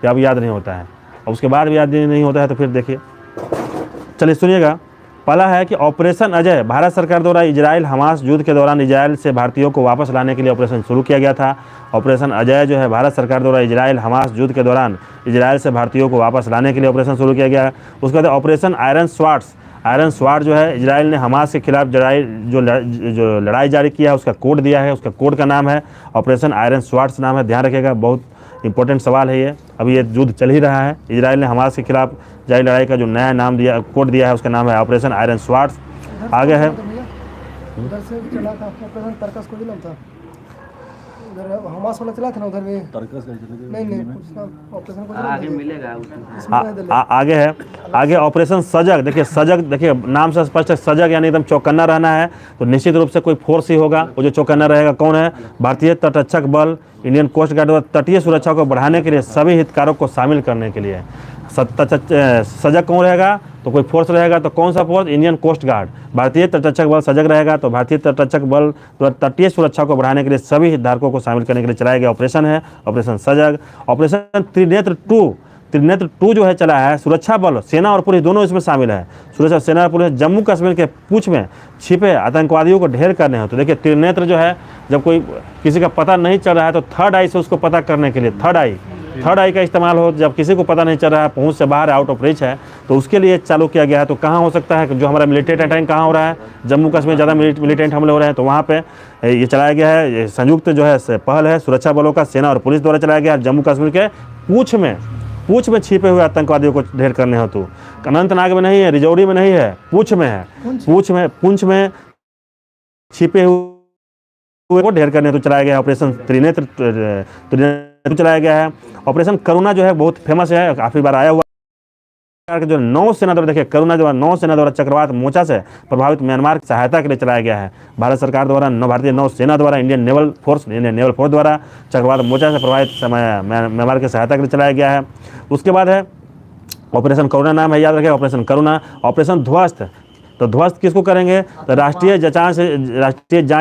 कि अब याद नहीं होता है, और उसके बाद भी याद नहीं होता है तो फिर देखिए, चलिए सुनिएगा। पहला है कि ऑपरेशन अजय, भारत सरकार द्वारा इजराइल हमास युद्ध के दौरान इजराइल से भारतीयों को वापस लाने के लिए ऑपरेशन शुरू किया गया था। ऑपरेशन अजय जो है भारत सरकार द्वारा इजराइल हमास युद्ध के दौरान इजराइल से भारतीयों को वापस लाने के लिए ऑपरेशन शुरू किया गया। उसके बाद operation iron swords, iron sword जो है इजराइल ने हमास के खिलाफ जो लड़ाई जारी किया है उसका कोड दिया है, उसका कोड का नाम है ऑपरेशन आयरन स्वार्ड्स नाम है, ध्यान रखिएगा, बहुत इंपॉर्टेंट सवाल है ये। अभी ये युद्ध चल ही रहा है, इजराइल ने हमास के खिलाफ जारी लड़ाई का जो नया नाम दिया, कोड दिया है, उसका नाम है ऑपरेशन आयरन स्वार्ड्स। आगे है उधर से चला था ऑपरेशन तरकस को भी नाम था, उधर हमास वाला चला था ना, उधर भी तरकस का नहीं कुछ नाम ऑपरेशन को आगे मिलेगा आगे है, आगे ऑपरेशन सजग। देखिए सजग, देखिए नाम से स्पष्ट है, सजग यानी एकदम चौकन्ना रहना है, तो निश्चित रूप से कोई फोर्स ही होगा। वो जो चौकन्ना रहेगा कौन है? भारतीय तटरक्षक बल, इंडियन कोस्ट गार्ड द्वारा तटीय सुरक्षा को बढ़ाने के लिए सभी हितधारकों को शामिल करने के लिए। सजग कौन रहेगा? तो कोई फोर्स रहेगा, तो कौन सा फोर्स? Indian coast guard. भारतीय तटरक्षक बल सजग रहेगा, तो भारतीय तटरक्षक बल द्वारा तटीय सुरक्षा को बढ़ाने के लिए सभी हितधारकों को शामिल करने के लिए चलाया गया ऑपरेशन है ऑपरेशन सजग। ऑपरेशन त्रिनेत्र 2, त्रिनेत्र 2 जो है चला है, सुरक्षा बल, सेना और पुलिस दोनों इसमें शामिल है। सुरक्षा सेना और पुलिस जम्मू कश्मीर के पूंछ में छिपे आतंकवादियों को ढेर करने हो। तो देखिए त्रिनेत्र जो है, जब कोई किसी का पता नहीं चल रहा है तो थर्ड आई से उसको पता करने के लिए थर्ड आई का इस्तेमाल हो। जब किसी को पता नहीं चल रहा है, पहुंच से बाहर, आउट ऑफ रीच है, तो उसके लिए चालू किया गया है। तो कहाँ हो सकता है? जो हमारा मिलिटेंट अटैक कहाँ हो रहा है? जम्मू कश्मीर ज़्यादा मिलिटेंट हमले हो रहे हैं, तो वहाँ पे ये चलाया गया है। ये संयुक्त जो है पहल है सुरक्षा बलों का, सेना और पुलिस द्वारा चलाया गया है। जम्मू कश्मीर के पूंछ में छिपे हुए आतंकवादियों को ढेर करने हेतु। अनंतनाग में नहीं है, रिजौरी में नहीं है, पूंछ में है। पूंछ में छिपे हुए को ढेर करने हेतु चलाया गया है ऑपरेशन त्रिनेत्र चलाया गया है। ऑपरेशन करुणा जो है बहुत फेमस है, काफी बार आया हुआ के जो नौसेना द्वारा, देखिए करुणा जो है नौसेना द्वारा चक्रवात मोर्चा से प्रभावित म्यांमार की सहायता के लिए चलाया गया है। भारत सरकार द्वारा भारतीय नौसेना द्वारा इंडियन नेवल फोर्स द्वारा चक्रवात मोर्चा से प्रभावित म्यांमार की सहायता के लिए चलाया गया है। उसके बाद है ऑपरेशन करुणा, नाम है याद रखें ऑपरेशन करुणा। ऑपरेशन ध्वस्त, तो ध्वस्त किसको करेंगे? तो राष्ट्रीय जांच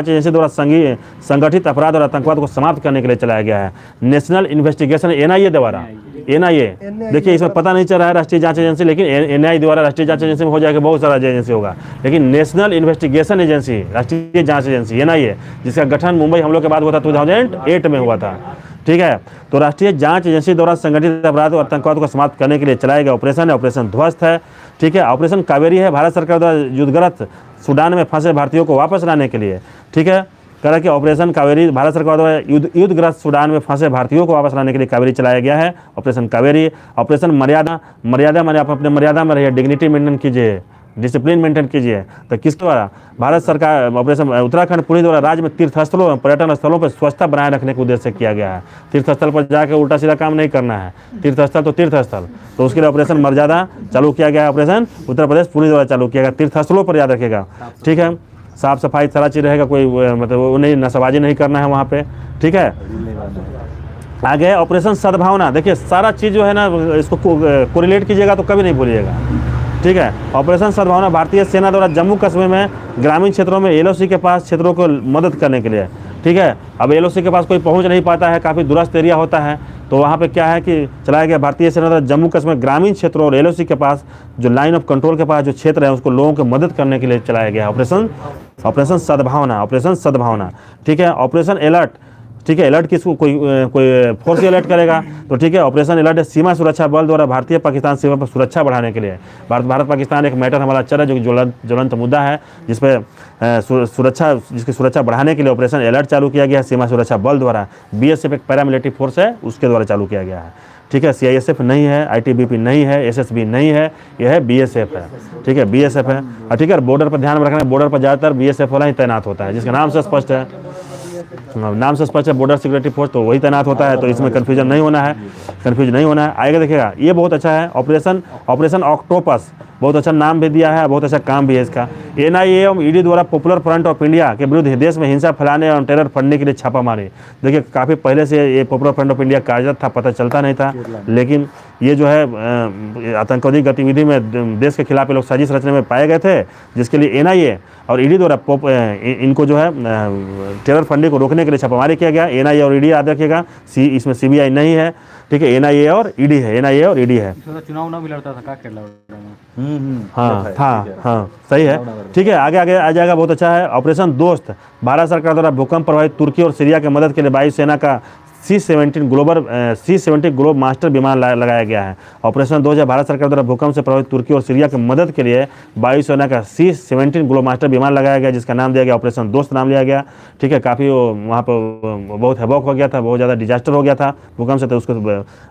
एजेंसी द्वारा संगठित अपराध और आतंकवाद को समाप्त करने के लिए चलाया गया है। नेशनल इन्वेस्टिगेशन एनआईए द्वारा, एनआईए देखिए इसमें पता नहीं चल रहा है राष्ट्रीय जांच एजेंसी, लेकिन एनआईए द्वारा राष्ट्रीय जांच एजेंसी में हो जाएगा, बहुत सारा एजेंसी होगा, लेकिन नेशनल इन्वेस्टिगेशन एजेंसी, राष्ट्रीय जांच एजेंसी एनआईए, जिसका गठन मुंबई हमलों के बाद हुआ था, 2008 में हुआ था। ठीक है, तो राष्ट्रीय जांच एजेंसी द्वारा संगठित अपराध और आतंकवाद को समाप्त करने के लिए चलाया गया ऑपरेशन है ऑपरेशन ध्वस्त है। ठीक है, ऑपरेशन कावेरी है, भारत सरकार द्वारा युद्धग्रस्त सूडान में फंसे भारतीयों को वापस लाने के लिए। ठीक है, कह कि ऑपरेशन कावेरी, भारत सरकार द्वारा युद्धग्रस्त सूडान में फंसे भारतीयों को वापस लाने के लिए कावेरी चलाया गया है ऑपरेशन कावेरी। ऑपरेशन मर्यादा माने आप अपने मर्यादा में रहिए, डिग्निटी मेंटेन कीजिए, डिसिप्लिन मेंटेन कीजिए। तो किस द्वारा? भारत सरकार ऑपरेशन उत्तराखंड पुलिस द्वारा राज्य में तीर्थस्थलों, पर्यटन स्थलों पर स्वच्छता बनाए रखने के उद्देश्य से किया गया है। तीर्थस्थल पर जाकर उल्टा सीधा काम नहीं करना है, तीर्थस्थल तो तीर्थस्थल, तो उसके लिए ऑपरेशन मर्यादा चालू किया गया है। ऑपरेशन उत्तर प्रदेश पुलिस द्वारा चालू किया गया, तीर्थस्थलों पर याद रखिएगा। ठीक है, साफ सफाई सारा चीज़ रहेगा, कोई मतलब वो नहीं, नशाबाजी नहीं करना है वहाँ पे। ठीक है, आगे ऑपरेशन सद्भावना, देखिए सारा चीज़ जो है ना इसको कोरिलेट कीजिएगा तो कभी नहीं भूलिएगा। ठीक है, ऑपरेशन सद्भावना भारतीय सेना द्वारा जम्मू कश्मीर में ग्रामीण क्षेत्रों में एलओसी के पास क्षेत्रों को मदद करने के लिए। ठीक है, अब एलओसी के पास कोई पहुंच नहीं पाता है, काफ़ी दूरस्थ एरिया होता है, तो वहाँ पे क्या है कि चलाया गया भारतीय सेना द्वारा जम्मू कश्मीर ग्रामीण क्षेत्रों और एलओसी के पास जो लाइन ऑफ कंट्रोल के पास जो क्षेत्र है उसको लोगों की मदद करने के लिए चलाया गया ऑपरेशन सद्भावना। ठीक है, ऑपरेशन अलर्ट, ठीक है, अलर्ट किसको? कोई फोर्स अलर्ट करेगा, तो ठीक है, ऑपरेशन अलर्ट है सीमा सुरक्षा बल द्वारा भारतीय पाकिस्तान सीमा पर सुरक्षा बढ़ाने के लिए। भारत पाकिस्तान एक मैटर हमारा चल रहा है जो ज्वलंत मुद्दा है, जिसपे जिसकी सुरक्षा बढ़ाने के लिए ऑपरेशन अलर्ट चालू किया गया है सीमा सुरक्षा बल द्वारा। बीएसएफ एक पैरामिलिट्री फोर्स है, उसके द्वारा चालू किया गया है। ठीक है, सीआईएसएफ नहीं है, आईटीबीपी नहीं है, एसएसबी नहीं है, यह है बीएसएफ है। ठीक है, बीएसएफ है। ठीक है, बॉर्डर पर ध्यान में रखना है, बॉर्डर पर ज़्यादातर बीएसएफ वाला ही तैनात होता है, जिसका नाम से स्पष्ट है, बॉर्डर सिक्योरिटी फोर्स, तो वही तैनात होता है, तो इसमें कन्फ्यूजन नहीं होना है। आएगा देखिएगा, ये बहुत अच्छा है ऑपरेशन ऑक्टोपस, बहुत अच्छा नाम भी दिया है, बहुत अच्छा काम भी है इसका। एनआईए एवं ईडी द्वारा पॉपुलर फ्रंट ऑफ इंडिया के विरुद्ध देश में हिंसा फैलाने और टेरर फंडने के लिए छापा मारे। देखिए काफ़ी पहले से ये पॉपुलर फ्रंट ऑफ इंडिया कार्यरत था, पता चलता नहीं था, लेकिन ये जो है आतंकवादी गतिविधि में देश के खिलाफ लोग साजिश रचने में पाए गए थे, जिसके लिए एनआईए और ईडी द्वारा इनको जो है टेरर फंडिंग को रोकने के लिए छापामारी किया गया। एनआईए और ईडी याद रखिएगा, इसमें सीबीआई नहीं है। ठीक ठीक है, एनआईए और ईडी है, एनआईए और ईडी है। चुनाव भी लड़ता था का केरला हाँ हाँ हाँ सही है। ठीक है, आगे आगे आ जाएगा, बहुत अच्छा है। ऑपरेशन दोस्त, भारत सरकार द्वारा भूकंप प्रभावित तुर्की और सीरिया की मदद के लिए वायुसेना का C-17 ग्लोब मास्टर विमान लगाया गया है। ऑपरेशन 2 है, भारत सरकार द्वारा भूकंप से प्रभावित तुर्की और सीरिया की मदद के लिए वायुसेना का C-17 ग्लोब मास्टर विमान लगाया गया, जिसका नाम दिया गया ऑपरेशन दोस्त नाम लिया गया। ठीक है, काफ़ी वहाँ पर बहुत हबौक हो गया था, बहुत ज़्यादा डिजास्टर हो गया था भूकंप से, तो उसको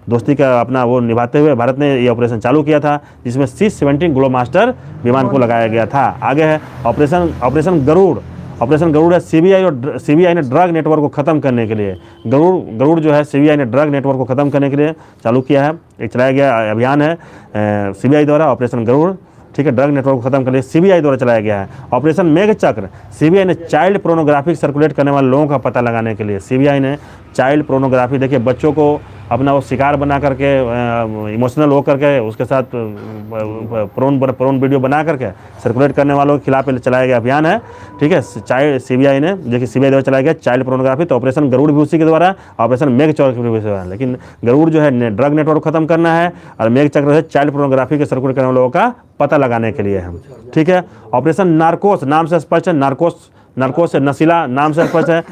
दोस्ती का अपना वो निभाते हुए भारत ने ये ऑपरेशन चालू किया था, जिसमें C-17 ग्लोब मास्टर विमान को लगाया गया था। आगे है ऑपरेशन गरुड़। ऑपरेशन गरुड़ है, सीबीआई ने ड्रग नेटवर्क को खत्म करने के लिए, गरुड़ जो है सीबीआई ने ड्रग नेटवर्क को खत्म करने के लिए चालू किया है, एक चलाया गया अभियान है सीबीआई द्वारा, ऑपरेशन गरुड़। ठीक है, ड्रग नेटवर्क को खत्म करने के लिए सीबीआई द्वारा चलाया गया है। ऑपरेशन मेघचक्र, सीबीआई ने चाइल्ड प्रोनोग्राफी सर्कुलेट करने वाले लोगों का पता लगाने के लिए, सीबीआई ने चाइल्ड प्रोनोग्राफी, देखिए बच्चों को अपना वो शिकार बना करके इमोशनल हो करके उसके साथ प्रोन वीडियो बना करके सर्कुलेट करने वालों के खिलाफ चलाया गया अभियान है। ठीक है, चाइल्ड सीबीआई ने, देखिए सीबीआई द्वारा चलाया गया चाइल्ड प्रोनोग्राफी, तो ऑपरेशन गरुड़ भी उसी के द्वारा, ऑपरेशन मेघचक्र भी उसी द्वारा। लेकिन गरुड़ जो है ड्रग नेटवर्क खत्म करना है, और मेघचक्र है चाइल्ड प्रोनोग्राफी के सर्कुलेट करने वाले लोगों का पता लगाने के लिए है। ठीक है, ऑपरेशन नार्कोस, नाम से स्पष्ट है, नार्कोस नशीला, नाम से स्पष्ट है,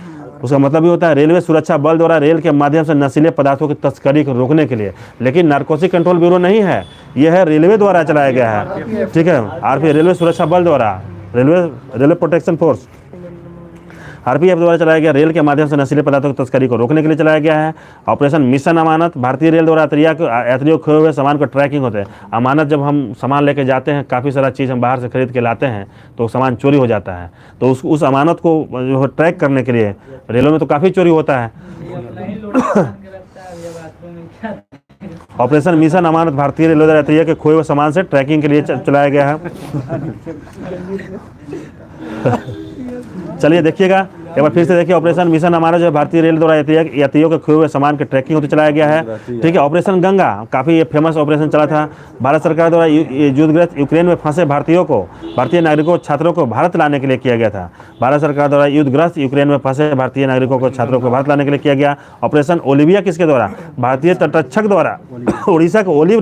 उसका मतलब भी होता है रेलवे सुरक्षा बल द्वारा रेल के माध्यम से नशीले पदार्थों की तस्करी को रोकने के लिए। लेकिन नारकोटिक कंट्रोल ब्यूरो नहीं है, यह है रेलवे द्वारा चलाया गया है। ठीक है, आरपीएफ, रेलवे सुरक्षा बल द्वारा, रेलवे प्रोटेक्शन फोर्स, आरपीएफ द्वारा चलाया गया, रेल के माध्यम से नशीले पदार्थों की तस्करी को रोकने के लिए चलाया गया है। ऑपरेशन मिशन अमानत, भारतीय रेल द्वारा यात्रियों खोए हुए सामान को ट्रैकिंग होते हैं। अमानत, जब हम सामान लेके जाते हैं, काफ़ी सारा चीज़ हम बाहर से खरीद के लाते हैं तो सामान चोरी हो जाता है, तो उस अमानत को जो ट्रैक करने के लिए, रेलों में तो काफ़ी चोरी होता है। ऑपरेशन मिशन अमानत भारतीय रेलवे द्वारा यात्रियों के खोए हुए सामान से ट्रैकिंग के लिए चलाया गया है। चलिए देखिएगा एक बार फिर से देखिए, ऑपरेशन मिशन हमारा जो है भारतीय रेल द्वारा यात्रियों के खोए हुए सामान के ट्रैकिंग होते चलाया गया है। ठीक है, ऑपरेशन गंगा, काफ़ी ये फेमस ऑपरेशन चला था। भारत सरकार द्वारा युद्धग्रस्त यूक्रेन में फंसे भारतीय नागरिकों छात्रों को भारत लाने के लिए किया गया था। भारत सरकार द्वारा युद्धग्रस्त यूक्रेन में फंसे भारतीय नागरिकों को छात्रों को भारत लाने के लिए किया गया। ऑपरेशन ओलिविया किसके द्वारा, भारतीय तटरक्षक द्वारा उड़ीसा के ओलिव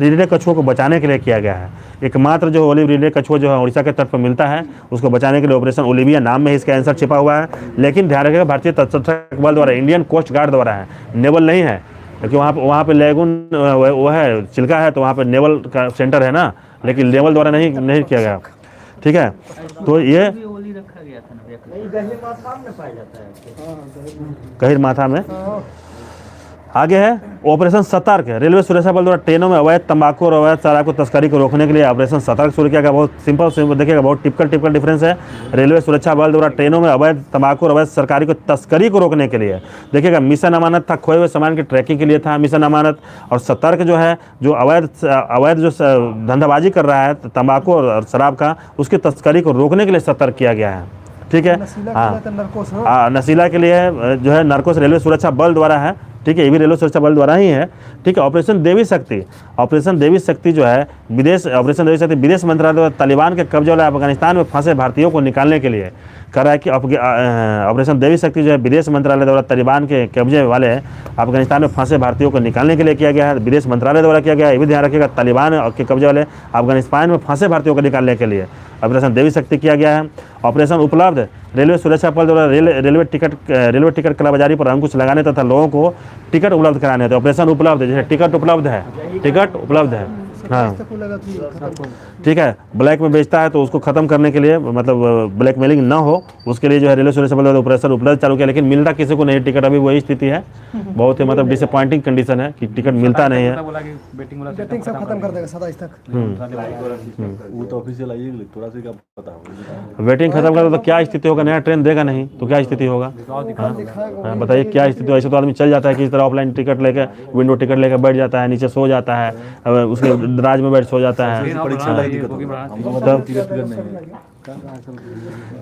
रिडे कछुओं को बचाने के लिए किया गया है। एकमात्र जो ओलिव रिडे कछुआ जो है उड़ीसा के तट पर मिलता है, उसको बचाने के लिए ऑपरेशन ओलिविया, नाम में इसका आंसर छिपा हुआ है। लेकिन ध्यान रखिएगा भारतीय तटरक्षक बल द्वारा, इंडियन कोस्ट गार्ड द्वारा है, नेवल नहीं है, क्योंकि वहाँ पे लेगुन वो है, चिल्का है, तो वहाँ पे नेवल का सेंटर है ना, लेकिन नेवल द्वारा नहीं किया गया। ठीक है, तो ये गहिर माथा में। आगे है ऑपरेशन सतर्क, रेलवे सुरक्षा बल द्वारा ट्रेनों में अवैध तंबाकू और अवैध शराब को तस्करी को रोकने के लिए ऑपरेशन सतर्क शुरू किया गया। बहुत सिंपल देखिएगा, बहुत टिपिकल डिफरेंस है। रेलवे सुरक्षा बल द्वारा ट्रेनों में अवैध तंबाकू और अवैध सरकारी को तस्करी को रोकने के लिए, देखिएगा मिशन अमानत था, खोए हुए सामान की ट्रैकिंग के लिए था मिशन अमानत, और सतर्क जो है जो अवैध जो धंधाबाजी कर रहा है तंबाकू और शराब का, उसकी तस्करी को रोकने के लिए सतर्क किया गया है। ठीक है, हाँ, नशीला के लिए जो है नार्कोस रेलवे सुरक्षा बल द्वारा है। ठीक है, ये भी रेलवे सुरक्षा बल द्वारा ही है। ठीक है, ऑपरेशन देवी शक्ति जो है ऑपरेशन देवी शक्ति विदेश मंत्रालय द्वारा तालिबान के कब्जे वाले अफगानिस्तान में फंसे भारतीयों को निकालने के लिए कर रहा है कि ऑपरेशन देवी शक्ति जो है विदेश मंत्रालय द्वारा तालिबान के कब्जे वाले अफगानिस्तान में फंसे भारतीयों को निकालने के लिए किया गया है, विदेश मंत्रालय द्वारा किया गया है। ये भी ध्यान रखिएगा, तालिबान के कब्जे वाले अफगानिस्तान में फंसे भारतीयों को निकालने के लिए ऑपरेशन देवी शक्ति किया गया है। ऑपरेशन उपलब्ध, रेलवे सुरक्षा बल द्वारा रेलवे टिकट कालाबाजारी पर अंकुश लगाने तथा लोगों को टिकट उपलब्ध कराने होते। ऑपरेशन उपलब्ध, जैसे टिकट उपलब्ध है, हाँ ठीक है, ब्लैक में बेचता है तो उसको खत्म करने के लिए, मतलब ब्लैक मेलिंग ना हो, उसके लिए जो है रेलवे सुरक्षा बल द्वारा ऑपरेशन उपलब्ध चालू किया, लेकिन मिलता किसी को नहीं टिकट। अभी वही स्थिति है, बहुत ही मतलब डिसअपॉइंटिंग कंडीशन है कि टिकट मिलता नहीं है। वेटिंग सब खत्म कर देगा 27 तक। वो तो ऑफिशियल आई है, थोड़ा सा क्या पता होगा। वेटिंग खत्म कर तो क्या स्थिति होगा, नया ट्रेन देगा नहीं तो क्या स्थिति होगा। हाँ बताइए क्या स्थिति हो। ऐसे तो आदमी चल जाता है किसी तरह ऑफलाइन टिकट लेके, विंडो टिकट लेकर बैठ जाता है, नीचे सो जाता है, उसके दराज में बैठ सो जाता है।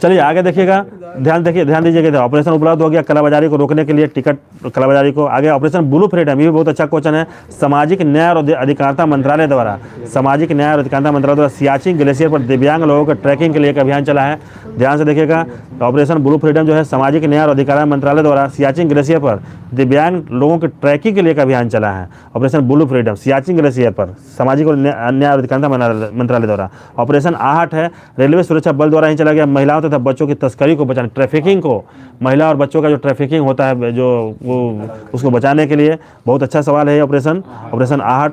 चलिए आगे देखिएगा, ध्यान दीजिएगा। ऑपरेशन उपलब्ध हो गया कालाबाजारी को रोकने के लिए, टिकट कालाबाजारी को। आगे ऑपरेशन ब्लू फ्रीडम, ये भी बहुत अच्छा क्वेश्चन है। सामाजिक न्याय और अधिकारिता मंत्रालय द्वारा सियाचिन ग्लेशियर पर दिव्यांग लोगों के ट्रैकिंग के लिए एक अभियान चला है। ध्यान से देखिएगा, ऑपरेशन ब्लू फ्रीडम जो है सामाजिक न्याय और अधिकारिता मंत्रालय द्वारा सियाचिन ग्लेशियर पर दिव्यांग लोगों के ट्रैकिंग के लिए एक अभियान चला है। Operation blue freedom Siachen glacier पर सामाजिक और न्याय और अधिकारिता मंत्रालय द्वारा। ऑपरेशन आहट है, रेलवे सुरक्षा बल द्वारा ही चला गया। महिलाओं तथा बच्चों की तस्करी को बचाने, ट्रैफिकिंग को, महिला और बच्चों का जो ट्रैफिकिंग होता है जो वो उसको बचाने के लिए बहुत अच्छा सवाल है ऑपरेशन आहट,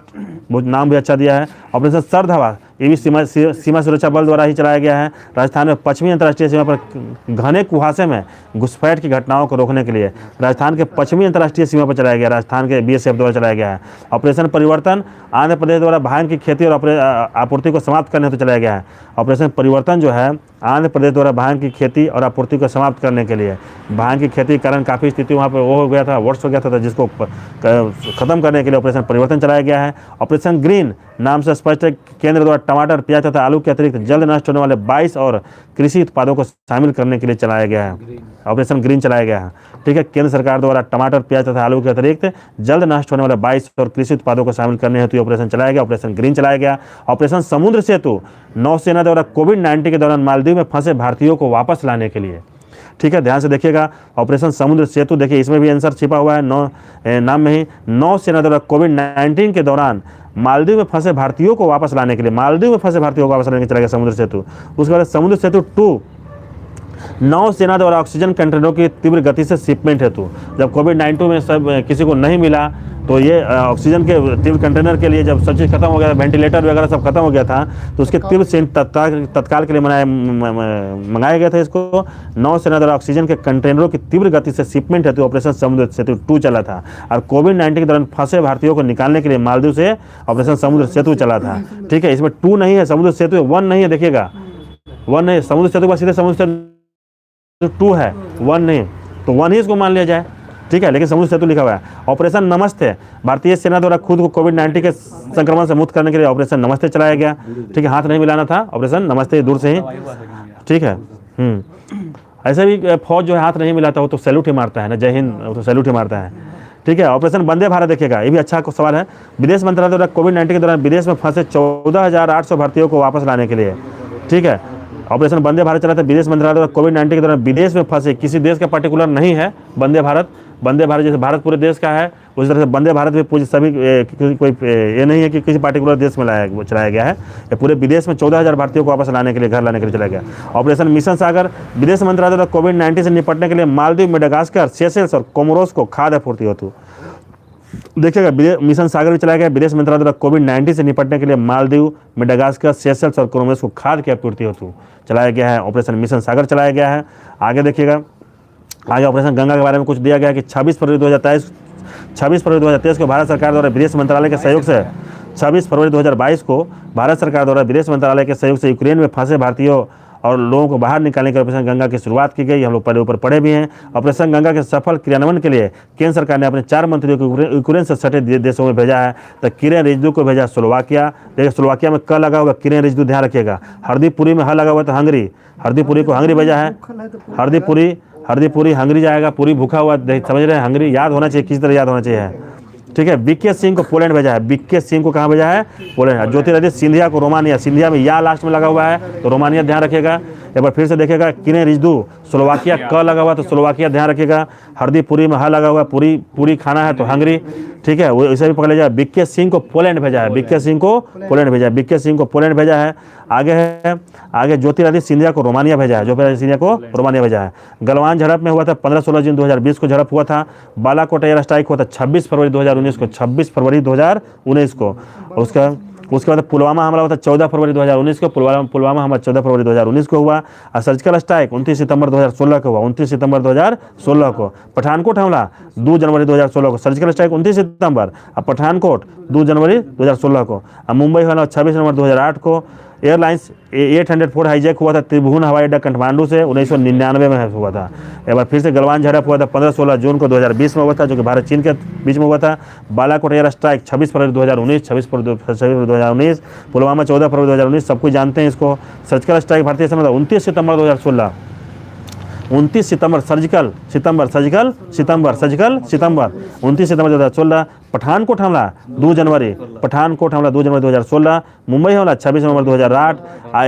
बहुत नाम भी अच्छा दिया है। ऑपरेशन सर्द हवा, ये भी सीमा सुरक्षा बल द्वारा ही चलाया गया है। राजस्थान में पश्चिमी अंतर्राष्ट्रीय सीमा पर घने कुहासे में घुसपैठ की घटनाओं को रोकने के लिए राजस्थान के पश्चिमी अंतर्राष्ट्रीय सीमा पर चलाया गया, राजस्थान के BSF द्वारा चलाया गया है। ऑपरेशन परिवर्तन, आंध्र प्रदेश द्वारा भांग की खेती और आपूर्ति को समाप्त करने हेतु चलाया गया है। ऑपरेशन परिवर्तन जो है आंध्र प्रदेश द्वारा भांग की खेती और आपूर्ति को समाप्त करने के लिए, भांग की खेती के कारण काफ़ी स्थिति वहाँ पर वो हो गया था, वर्ष हो गया था, जिसको खत्म करने के लिए ऑपरेशन परिवर्तन चलाया गया है। ऑपरेशन ग्रीन नाम से स्पष्ट है, केंद्र द्वारा टमाटर, प्याज तथा आलू के अतिरिक्त जल्द नष्ट होने वाले 22 और कृषि उत्पादों को शामिल करने के लिए चलाया गया है। ऑपरेशन ग्रीन चलाया गया है, ठीक है। केंद्र सरकार द्वारा टमाटर, प्याज तथा आलू के अतिरिक्त जल्द नष्ट होने वाले 22 और कृषि उत्पादों को शामिल करने हेतु ऑपरेशन चलाया गया, ऑपरेशन ग्रीन चलाया गया। ऑपरेशन समुद्र सेतु, नौसेना द्वारा कोविड-19 के दौरान मालदीव में फंसे भारतीयों को वापस लाने के लिए, ठीक है। ध्यान से देखिएगा, ऑपरेशन समुद्र सेतु, देखिए इसमें भी आंसर छिपा हुआ है नाम में ही। नौसेना द्वारा कोविड-19 के दौरान मालदीव में फंसे भारतीयों को वापस लाने के लिए, मालदीव में फंसे भारतीयों को वापस लाने के लिए चला गया समुद्र सेतु। उसके बाद समुद्र सेतु 2, नौसेना द्वारा ऑक्सीजन कंटेनरों की तीव्र गति से शिपमेंट हेतु, जब कोविड-19 में सब किसी को नहीं मिला तो ये ऑक्सीजन के तीव्र कंटेनर के लिए जब सब चीज़ खत्म हो गया, वेंटिलेटर वगैरह सब खत्म हो गया था, तो उसके तीव्र तत्काल के लिए मंगाया गया था इसको। नौसेना द्वारा ऑक्सीजन के कंटेनरों की तीव्र गति से शिपमेंट हेतु ऑपरेशन समुद्र सेतु 2 चला था। और कोविड-19 के दौरान फंसे भारतीयों को निकालने के लिए मालदीव से ऑपरेशन समुद्र सेतु चला था, ठीक है। इसमें 2 नहीं है, समुद्र सेतु 1 नहीं है, देखिएगा 1 नहीं, समुद्र सेतु का सीधे समुद्र सेतु 2 है, 1 नहीं, तो 1 ही इसको मान लिया जाए, ठीक है। लेकिन समुद्र सेतु लिखा हुआ है। ऑपरेशन नमस्ते, भारतीय सेना द्वारा खुद को कोविड-19 के संक्रमण से मुक्त करने के लिए ऑपरेशन नमस्ते चलाया गया, ठीक है। हाथ नहीं मिलाना था, ऑपरेशन नमस्ते दूर से ही, ठीक है। ऐसे भी फौज जो है हाथ नहीं मिलाता हो तो सैल्यूट ही मारता है ना, जय हिंद तो सैल्यूट ही मारता है, ठीक है। ऑपरेशन वंदे भारत देखिएगा, ये भी अच्छा सवाल है। विदेश मंत्रालय द्वारा कोविड-19 के दौरान विदेश में फंसे 14,800 भारतीयों को वापस लाने के लिए, ठीक है। ऑपरेशन वंदे भारत चला था विदेश मंत्रालय द्वारा कोविड-19 के दौरान विदेश में फंसे, किसी देश का पर्टिकुलर नहीं है वंदे भारत जैसे भारत पूरे देश का है, उसी तरह से वंदे भारत भी पूरे सभी कोई ये नहीं है कि किसी पर्टिकुलर देश में चलाया गया है, ये पूरे विदेश में 14,000 भारतीयों को वापस लाने के लिए, घर लाने के लिए चलाया गया। ऑपरेशन मिशन सागर, विदेश मंत्रालय द्वारा कोविड-19 से निपटने के लिए मालदीव, मेडागास्कर, सेशेल्स और कोमोरोस को खाद्य आपूर्ति हेतु, देखिएगा मिशन सागर भी चलाया गया। विदेश मंत्रालय द्वारा कोविड-19 से निपटने के लिए मालदीव, मेडागास्कर, सेशेल्स और कोमोरोस को खाद्य की आपूर्ति हेतु चलाया गया है, ऑपरेशन मिशन सागर चलाया गया है। आगे देखिएगा, आगे ऑपरेशन गंगा के बारे में कुछ दिया गया है कि 26 फरवरी 2023 को भारत सरकार द्वारा विदेश मंत्रालय के सहयोग से 26 फरवरी 2022 को भारत सरकार द्वारा विदेश मंत्रालय के सहयोग से यूक्रेन में फंसे भारतीयों और लोगों को बाहर निकालने के ऑपरेशन गंगा की शुरुआत की गई, हम लोग पहले ऊपर पढ़े भी हैं। ऑपरेशन गंगा के सफल क्रियान्वयन के लिए केंद्र सरकार ने अपने 4 मंत्रियों को यूक्रेन से सटे देशों में भेजा है। तो किरेन रिजिजू को भेजा स्लोवाकिया, देखिए स्लोवाकिया में क लगा होगा, किरेन रिजिजू ध्यान रखिएगा। हरदीपुरी में ह लगा हुआ तो हंगरी, हरदीपुरी को हंगरी भेजा है, हरदीपुरी हंगरी जाएगा, पूरी भूखा हुआ, समझ रहे हैं, हंगरी याद होना चाहिए, किस तरह याद होना चाहिए, ठीक है। बीके सिंह को पोलैंड भेजा है, बीके सिंह को कहाँ भेजा है, पोलैंड। ज्योतिरादित्य सिंधिया को रोमानिया, सिंधिया में या लास्ट में लगा हुआ है तो रोमानिया ध्यान रखिएगा। एक बार फिर से देखिएगा, किरेन रिजिजू स्लोवाकिया क लगा हुआ तो स्लोवाकिया ध्यान रखिएगा। हरदीपुरी में ह लगा हुआ, पूरी खाना है तो हंगरी, ठीक है, वो ऐसे भी पकड़ लिया। बीके सिंह को पोलैंड भेजा है, बीके सिंह को पोलैंड भेजा है, बीके सिंह को पोलैंड भेजा है। आगे ज्योतिरादित्य सिंधिया को रोमानिया भेजा है, ज्योतिरादित्य सिंधिया को रोमानिया भेजा है। गलवान झड़प में हुआ था 15-16 जून 2020 को झड़प हुआ था। बालाकोट एयर स्ट्राइक हुआ था 26 फरवरी 2019 को, 26 फरवरी 2019 को। उसके बाद पुलवामा हमला हुआ था 14 फरवरी 2019 को, पुलवामा हमला 14 फरवरी 2019 को हुआ। और सर्जिकल स्ट्राइक 29 सितंबर 2016 को हुआ, 29 सितंबर 2016 को। पठानकोट हमला 2 जनवरी 2016 को, सर्जिकल स्ट्राइक 29 सितंबर, और पठानकोट 2 जनवरी 2016 को। और मुंबई हमला 26 नवंबर 2008 को। एयरलाइंस 804 हाईजैक हुआ था त्रिभुवन हवाई अड्डा काठमांडू से 1999 में हुआ था। एक बार फिर से गलवान झड़प हुआ था 15-16 जून को 2020 में हुआ था, जो कि भारत चीन के बीच में हुआ था। बालाकोट एयर स्ट्राइक 26 फरवरी 2019, 26 फरवरी 2019, पुलवामा 14 फरवरी 2019, सब कुछ जानते हैं इसको। सर्जिकल स्ट्राइक भारतीय समय 29 सितंबर 2016, 29 सितंबर सर्जिकल 29 सितंबर 2016। पठानकोट हमला 2 जनवरी 2016। मुंबई हमला 26 नवंबर 2008।